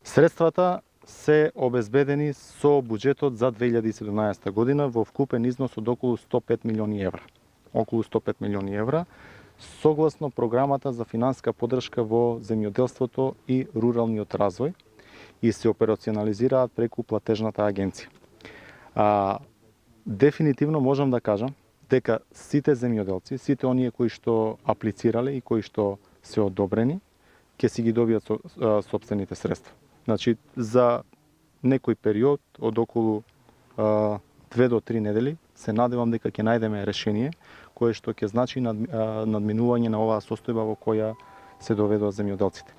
Средствата се обезбедени со буџетот за 2017 година во вкупен износ од околу 105 милиони евра. Околу 105 милиони евра, согласно програмата за финанска поддршка во земјоделството и руралниот развој и се операционализираат преку платежната агенција. Дефинитивно можам да кажам дека сите земјоделци, сите оние кои што аплицирале и кои што се одобрени, ќе си ги добијат сопствените средства. Значи, за некој период од околу 2 до 3 недели се надевам дека ќе најдеме решение кое што ќе значи надминување на оваа состојба во која се доведува земјоделците.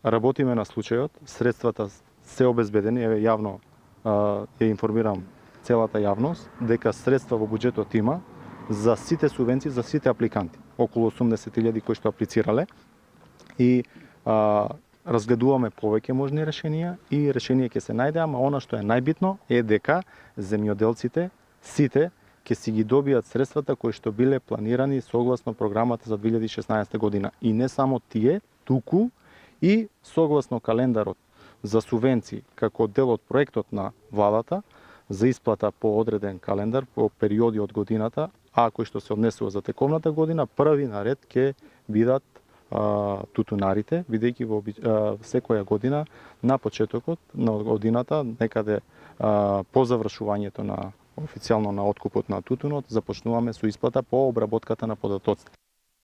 Работиме на случајот, средствата се обезбедени, еве јавно ја информирам целата јавност дека средства во буџетот има за сите субвенции, за сите апликанти, околу 80.000 кои што аплицирале и разгледуваме повеќе можни решенија и решение ќе се најде, ама она што е најбитно е дека земјоделците сите ќе си ги добијат средствата кои што биле планирани согласно програмата за 2016 година. И не само тие, туку и согласно календарот за субвенции како дел од проектот на владата за исплата по одреден календар по периоди од годината, а кои што се однесува за тековната година, први наред ќе бидат тутунарите, бидејќи во секоја година на почетокот на годината, некаде по завршувањето на официјално на откупот на тутунот, започнуваме со исплата по обработката на податоците.